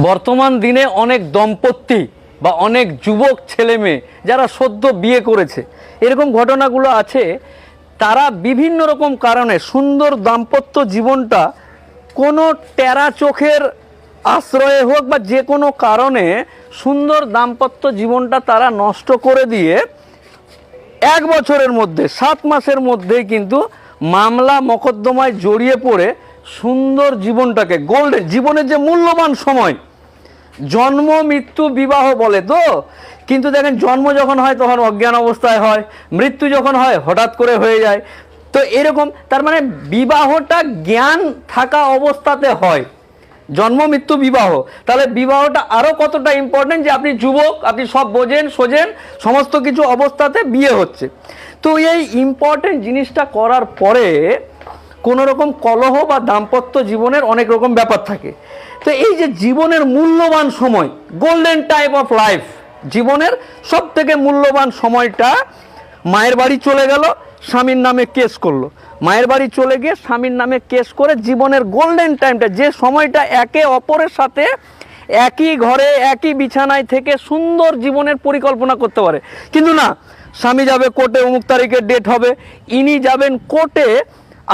বর্তমান দিনে অনেক দম্পতি বা অনেক যুবক ছেলে মেয়ে যারা সদ্য বিয়ে করেছে, এরকম ঘটনাগুলো আছে। তারা বিভিন্ন রকম কারণে সুন্দর দাম্পত্য জীবনটা কোনো টেরা চোখের আশ্রয়ে হোক বা যে কোনো কারণে সুন্দর দাম্পত্য জীবনটা তারা নষ্ট করে দিয়ে 1 বছরের মধ্যে 7 মাসের মধ্যেই কিন্তু মামলা মকদ্দমায় জড়িয়ে পড়ে সুন্দর জীবনটাকে, গোল্ডেন জীবনের যে মূল্যবান সময়, জন্ম মৃত্যু বিবাহ বলে তো, কিন্তু দেখেন জন্ম যখন হয় তখন অজ্ঞান অবস্থায় হয়, মৃত্যু যখন হয় হঠাৎ করে হয়ে যায়। তো এরকম তার মানে বিবাহটা জ্ঞান থাকা অবস্থাতে হয়, জন্ম মৃত্যু বিবাহ। তাহলে বিবাহটা আরও কতটা ইম্পর্টেন্ট যে আপনি যুবক, আপনি সব বোঝেন সোজেন, সমস্ত কিছু অবস্থাতে বিয়ে হচ্ছে। তো এই ইম্পর্টেন্ট জিনিসটা করার পরে কোনো রকম কলহ বা দাম্পত্য জীবনের অনেক রকম ব্যাপার থাকে। তো এই যে জীবনের মূল্যবান সময়, গোল্ডেন টাইম অফ লাইফ, জীবনের সব থেকে মূল্যবান সময়টা মায়ের বাড়ি চলে গেল, স্বামীর নামে কেস করলো, মায়ের বাড়ি চলে গিয়ে স্বামীর নামে কেস করে জীবনের গোল্ডেন টাইমটা, যে সময়টা একে অপরের সাথে একই ঘরে একই বিছানায় থেকে সুন্দর জীবনের পরিকল্পনা করতে পারে। কিন্তু না, স্বামী যাবে কোর্টে, অমুক তারিখের ডেট হবে, ইনি যাবেন কোর্টে,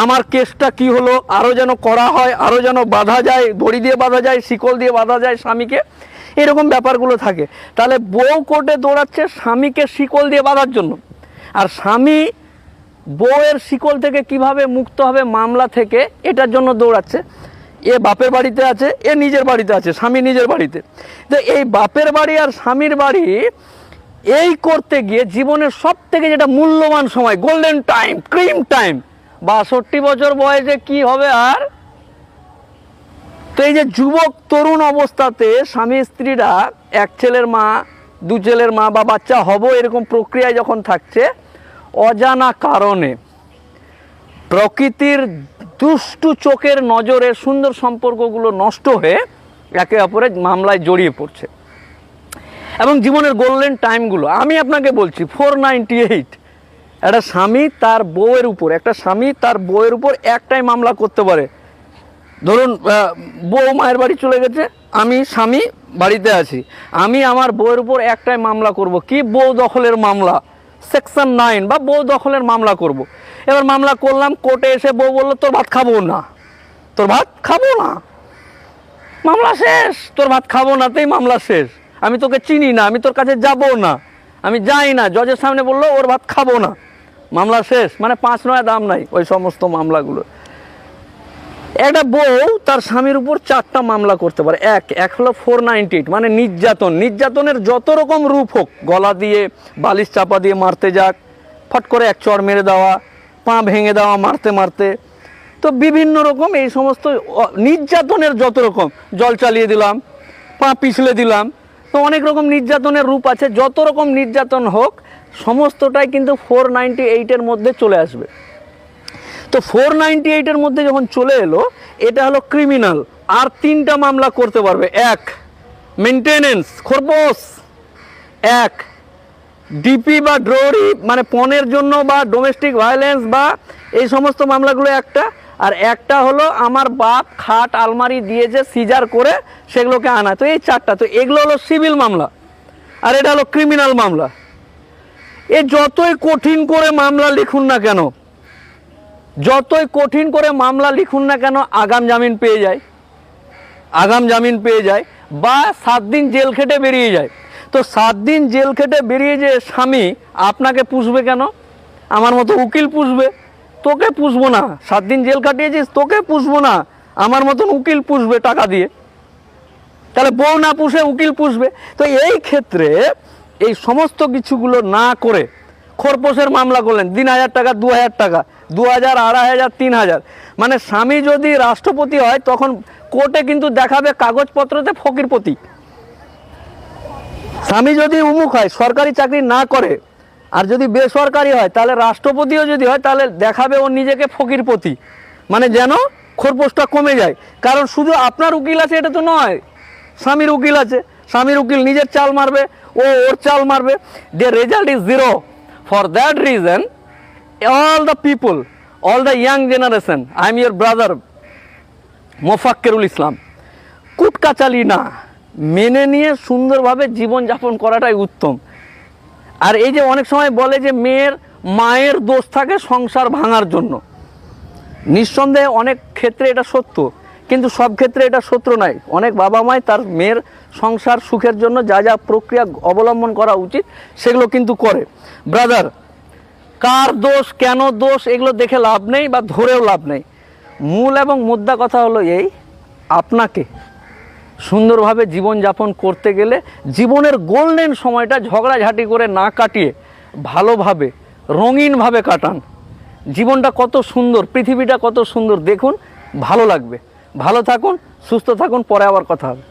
আমার কেসটা কি হলো, আরও যেন করা হয়, আরও যেন বাঁধা যায়, দড়ি দিয়ে বাঁধা যায়, শিকল দিয়ে বাঁধা যায় স্বামীকে, এরকম ব্যাপারগুলো থাকে। তাহলে বউ কোর্টে দৌড়াচ্ছে স্বামীকে শিকল দিয়ে বাঁধার জন্য, আর স্বামী বউয়ের শিকল থেকে কিভাবে মুক্ত হবে মামলা থেকে, এটার জন্য দৌড়াচ্ছে। এ বাপের বাড়িতে আছে, এ নিজের বাড়িতে আছে, স্বামী নিজের বাড়িতে। তো এই বাপের বাড়ি আর স্বামীর বাড়ি এই করতে গিয়ে জীবনের সব থেকে যেটা মূল্যবান সময়, গোল্ডেন টাইম, ক্রিম টাইম, 62 বছর বয়সে কি হবে আর। তো এই যে যুবক তরুণ অবস্থাতে স্বামী স্ত্রীরা এক ছেলের মা, 2 ছেলের মা বা বাচ্চা হব এরকম প্রক্রিয়ায় যখন থাকছে, অজানা কারণে প্রকৃতির দুষ্টু চোখের নজরে সুন্দর সম্পর্কগুলো নষ্ট হয়ে একে অপরের মামলায় জড়িয়ে পড়ছে। এবং জীবনের গোল্ডেন টাইমগুলো আমি আপনাকে বলছি, 498 একটা স্বামী তার বউয়ের উপর, একটা স্বামী তার বউয়ের উপর একটাই মামলা করতে পারে। ধরুন বউ মায়ের বাড়ি চলে গেছে, আমি স্বামী বাড়িতে আছি, আমি আমার বউয়ের উপর একটাই মামলা করব, কি বউ দখলের মামলা, সেকশন 9 বা বউ দখলের মামলা করব। এবার মামলা করলাম, কোর্টে এসে বউ বললো তোর ভাত খাবো না, তোর ভাত খাবো না, মামলা শেষ, তোর ভাত খাবো না, তাই মামলা শেষ, আমি তোকে চিনি না, আমি তোর কাছে যাব না, আমি যাই না, জজের সামনে বললো ওর ভাত খাবো না, মামলা শেষ। মানে 5 নয় দাম নাই ওই সমস্ত মামলাগুলো। একটা বউ তার স্বামীর উপর 4টা মামলা করতে পারে। এক হলো 498, মানে নির্যাতন, নির্যাতনের যত রকম রূপ হোক, গলা দিয়ে বালিশ চাপা দিয়ে মারতে যাক, ফট করে এক চড় মেরে দেওয়া, পা ভেঙে দেওয়া মারতে মারতে, তো বিভিন্ন রকম এই সমস্ত নির্যাতনের যত রকম, জল চালিয়ে দিলাম, পা পিছলে দিলাম, তো অনেক রকম নির্যাতনের রূপ আছে। যত রকম নির্যাতন হোক সমস্তটাই কিন্তু 498-এর মধ্যে চলে আসবে। তো 498-এর মধ্যে যখন চলে এলো, এটা হলো ক্রিমিনাল। আর 3টা মামলা করতে পারবে। 1 মেনটেনেন্স, খরপোশ। 1 ডিপি বা ড্রোরি, মানে পণের জন্য বা ডোমেস্টিক ভায়োলেন্স বা এই সমস্ত মামলাগুলো একটা। আর একটা হলো আমার বাপ খাট আলমারি দিয়েছে সিজার করে সেগুলোকে আনা। তো এই 4টা, তো এগুলো হলো সিভিল মামলা, আর এটা হলো ক্রিমিনাল মামলা। এ যতই কঠিন করে মামলা লিখুন না কেন, যতই কঠিন করে মামলা লিখুন না কেন, আগাম জামিন পেয়ে যায়, আগাম জামিন পেয়ে যায়, বা 7 দিন জেল খেটে বেরিয়ে যায়। তো 7 দিন জেল খেটে বেরিয়ে যে স্বামী আপনাকে পুষবে কেন? আমার মতো উকিল পুষবে, তোকে পুষবো না। 7 দিন জেল কাটিয়েছিস, তোকে পুষবো না, আমার মতন উকিল পুষবে টাকা দিয়ে। তাহলে বউ না পুষে উকিল পুষবে। তো এই ক্ষেত্রে এই সমস্ত কিছুগুলো না করে খরপোশের মামলা করলেন, 3,000 টাকা, 2,000 টাকা, 2,000, 2,500, 3,000। মানে স্বামী যদি রাষ্ট্রপতি হয় তখন কোর্টে কিন্তু দেখাবে কাগজপত্রতে ফকিরপতি। স্বামী যদি উমুক হয়, সরকারি চাকরি না করে, আর যদি বেসরকারি হয়, তাহলে রাষ্ট্রপতিও যদি হয়, তাহলে দেখাবে ও নিজেকে ফকিরপতি, মানে যেন খরপোশটা কমে যায়। কারণ শুধু আপনার উকিল আছে এটা তো নয়, স্বামীর উকিল আছে, স্বামীর উকিল নিজের চাল মারবে, ও ওর চাল মারবে। The result is 0। For that reason all the people, all the young generation, I am your brother Mofakkirul Islam, Kutkachali না, মেনে নিয়ে সুন্দরভাবে জীবনযাপন করাটাই উত্তম। আর এই যে অনেক সময় বলে যে মায়ের দোষ থাকে সংসার ভাঙার জন্য, নিঃসন্দেহে অনেক ক্ষেত্রে এটা সত্য, কিন্তু সব ক্ষেত্রে এটা সত্য নয়। অনেক বাবা মাই তার মেয়ের সংসার সুখের জন্য যা যা প্রক্রিয়া অবলম্বন করা উচিত সেগুলো কিন্তু করে। ব্রাদার, কার দোষ কেন দোষ এগুলো দেখে লাভ নেই বা ধরেও লাভ নেই। মূল এবং মুদ্রা কথা হলো এই, আপনাকে সুন্দরভাবে জীবনযাপন করতে গেলে জীবনের গোল্ডেন সময়টা ঝগড়াঝাটি করে না কাটিয়ে ভালোভাবে রঙিনভাবে কাটান। জীবনটা কত সুন্দর, পৃথিবীটা কত সুন্দর দেখুন, ভালো লাগবে। ভালো থাকুন, সুস্থ থাকুন, পরে আবার কথা হবে।